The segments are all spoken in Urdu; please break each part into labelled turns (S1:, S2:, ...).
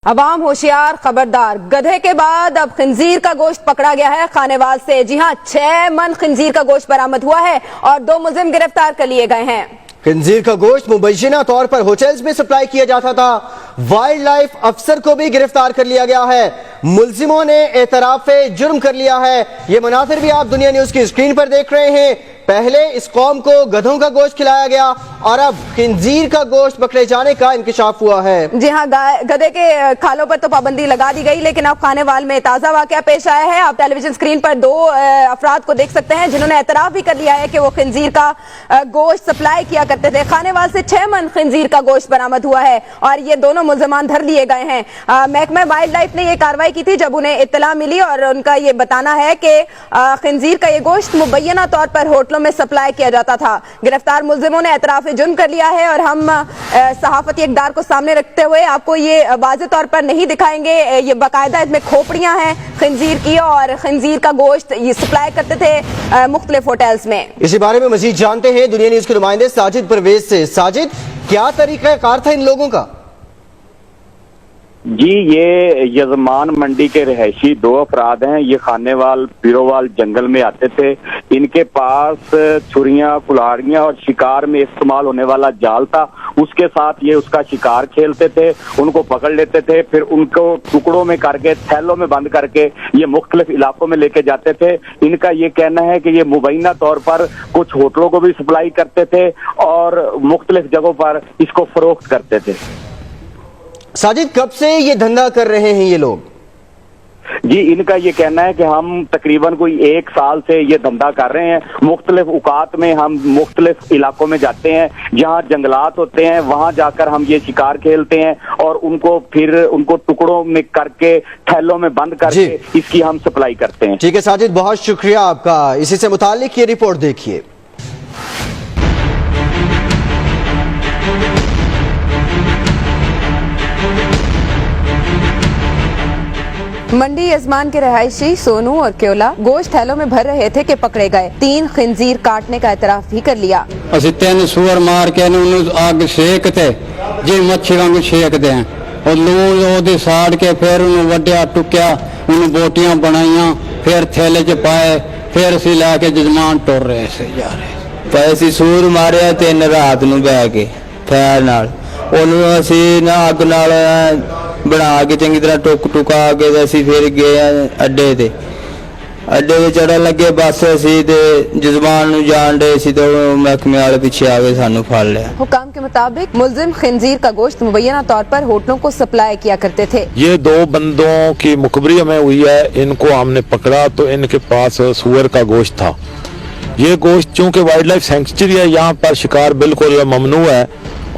S1: عوام ہوشیار، خبردار، گدھے کے بعد اب خنزیر کا گوشت پکڑا گیا ہے خانیوال سے۔ جی ہاں، 6 من خنزیر کا گوشت برآمد ہوا ہے اور 2 ملزم گرفتار کر لیے گئے ہیں۔
S2: خنزیر کا گوشت مبینہ طور پر ہوٹلز میں سپلائی کیا جاتا تھا۔ وائلڈ لائف افسر کو بھی گرفتار کر لیا گیا ہے۔ ملزموں نے اعتراف جرم کر لیا ہے۔ یہ مناظر بھی آپ دنیا نیوز کی اسکرین پر دیکھ رہے ہیں۔ پہلے اس قوم کو گدھوں کا گوشت کھلایا گیا اور اب خنزیر کا گوشت پکڑے جانے کا انکشاف ہوا ہے۔
S1: جی ہاں، گدھے کے کھالوں پر تو پابندی لگا دی گئی، لیکن اب خانیوال میں تازہ واقعہ پیش آیا ہے۔ آپ ٹیلی ویژن اسکرین پر 2 افراد کو دیکھ سکتے ہیں جنہوں نے اعتراف بھی کر لیا ہے کہ وہ خنزیر کا گوشت سپلائی کیا کرتے تھے۔ خانیوال سے 6 من خنزیر کا گوشت برآمد ہوا ہے اور یہ دونوں ملزمان دھر لیے گئے ہیں۔ محکمہ وائلڈ لائف نے یہ کارروائی کی تھی جب انہیں اطلاع ملی اور ان کا یہ بتانا ہے کہ خنزیر کا یہ گوشت مبینہ طور پر ہوٹلوں میں سپلائی کیا جاتا تھا۔ گرفتار ملزموں نے اعتراف جرم کر لیا ہے اور ہم صحافتی اقدار کو سامنے رکھتے ہوئے آپ کو یہ واضح طور پر نہیں دکھائیں گے۔ یہ باقاعدہ اس میں کھوپڑیاں ہیں خنزیر کی اور خنزیر کا گوشت یہ سپلائی کرتے تھے مختلف ہوٹلز میں۔
S2: اسی بارے میں مزید جانتے ہیں دنیا نیوز کے نمائندے ساجد پرویز سے۔ ساجد، کیا طریقہ کار تھا ان لوگوں کا؟
S3: جی، یہ یزمان منڈی کے رہائشی 2 افراد ہیں۔ یہ خانیوال پیرووال جنگل میں آتے تھے۔ ان کے پاس چھریاں، کلاڑیاں اور شکار میں استعمال ہونے والا جال تھا۔ اس کے ساتھ یہ اس کا شکار کھیلتے تھے، ان کو پکڑ لیتے تھے، پھر ان کو ٹکڑوں میں کر کے تھیلوں میں بند کر کے یہ مختلف علاقوں میں لے کے جاتے تھے۔ ان کا یہ کہنا ہے کہ یہ مبینہ طور پر کچھ ہوٹلوں کو بھی سپلائی کرتے تھے اور مختلف جگہوں پر اس کو فروخت کرتے تھے۔
S2: ساجد، کب سے یہ دھندا کر رہے ہیں یہ لوگ؟
S3: جی، ان کا یہ کہنا ہے کہ ہم تقریباً کوئی 1 سال سے یہ دھندا کر رہے ہیں۔ مختلف اوقات میں ہم مختلف علاقوں میں جاتے ہیں جہاں جنگلات ہوتے ہیں، وہاں جا کر ہم یہ شکار کھیلتے ہیں اور ان کو پھر ان کو ٹکڑوں میں کر کے تھیلوں میں بند کر کے اس کی ہم سپلائی کرتے ہیں۔
S2: ٹھیک ہے ساجد، بہت شکریہ آپ کا۔ اسی سے متعلق یہ رپورٹ دیکھیے۔
S1: منڈی یزمان کے رہائشی سونو اور کیولا گوشت تھیلوں میں بھر رہے تھے کہ پکڑے گئے۔ 3 خنزیر کاٹنے کا اعتراف بھی کر لیا۔
S4: اسی 3 سور مار کے آگ سیکتے جی مچھی وانگو سیکتے ہیں اور لون وہ ساڑ کے پھر انہوں وڈیا ٹکیا، انہوں بوٹیاں بنائیاں، پھر تھیلے چ پائے، پھر اسی لا کے جزمان ٹور رہے سے جا رہے۔
S5: پیسی سور ماریا 3 رات نو بہ کے پھیر نال انہوں اسی نا اگ نال بنا کے چنگی طرح ٹکا کے اسی پھر گئے اڈے تے چڑھن لگے بس اسی تے جزمان نو جان دے سی تو محکمے والے پیچھے آ کے سانو پھڑ لیا۔
S1: حکام کے مطابق ملزم خنزیر کا گوشت مبینہ طور پر ہوٹلوں کو سپلائی کیا کرتے تھے۔
S6: یہ 2 بندوں کی مخبری ہمیں ہوئی ہے، ان کو ہم نے پکڑا تو ان کے پاس سور کا گوشت تھا۔ یہ گوشت چونکہ وائلڈ لائف سینکچری ہے، یہاں پر شکار بالکل ممنوع ہے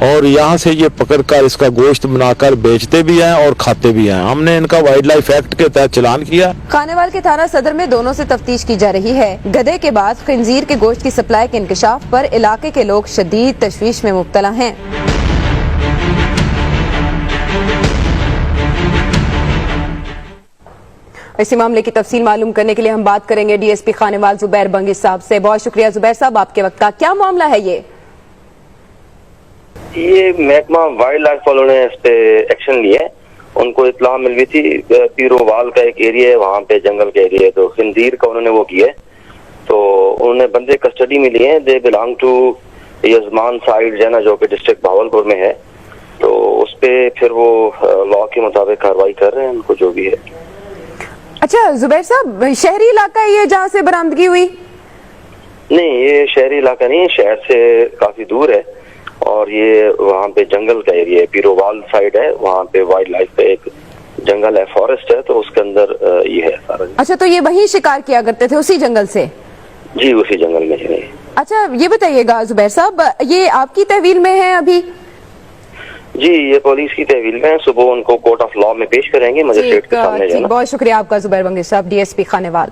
S6: اور یہاں سے یہ پکڑ کر اس کا گوشت بنا کر بیچتے بھی ہیں اور کھاتے بھی ہیں۔ ہم نے ان کا وائلڈ لائف ایکٹ کے تحت چلان کیا۔
S1: خانیوال کے تھانہ صدر میں دونوں سے تفتیش کی جا رہی ہے۔ گدھے کے بعد خنزیر کے گوشت کی سپلائی کے انکشاف پر علاقے کے لوگ شدید تشویش میں مبتلا ہیں۔ اسی معاملے کی تفصیل معلوم کرنے کے لیے ہم بات کریں گے ڈی ایس پی خانیوال زبیر بنگی صاحب سے۔ بہت شکریہ زبیر صاحب آپ کے وقت کا۔ کیا معاملہ ہے
S7: یہ محکمہ وائلڈ لائف والوں نے اس پہ ایکشن لیا ہے۔ ان کو اطلاع مل گئی تھی پیرووال کا ایک ایریا ہے، وہاں پہ جنگل کا ایریا ہے، تو خنزیر کا انہوں نے وہ کیا ہے، تو انہوں نے بندے کسٹڈی میں لیے ہیں۔ They belong to Yazman side جینا جو کہ ڈسٹرکٹ بھاولپور میں ہے، تو اس پہ پھر وہ لا کے مطابق کارروائی کر رہے ہیں ان کو جو بھی ہے۔
S1: اچھا زبیر صاحب، شہری علاقہ ہے یہ جہاں سے برآمدگی ہوئی؟
S7: نہیں، یہ شہری علاقہ نہیں ہے، شہر سے کافی دور ہے اور یہ وہاں پہ جنگل کا ایریا ہے، پیرووال سائیڈ ہے، وہاں پہ وائلڈ لائف کا ایک جنگل ہے، فارسٹ ہے، تو اس کے اندر یہ ہے سارا۔
S1: اچھا، تو یہ وہیں شکار کیا کرتے تھے اسی جنگل سے؟
S7: جی، اسی جنگل میں ہے۔
S1: اچھا یہ بتائیے گا زبیر صاحب، یہ آپ کی تحویل میں ہے ابھی؟
S7: جی، یہ پولیس کی تحویل میں ہے، صبح ان کو کورٹ آف لا میں پیش کریں گے، مجسٹریٹ کے سامنے جانا۔
S1: بہت شکریہ آپ کا زبیر بنگی صاحب، ڈی ایس پی خانیوال۔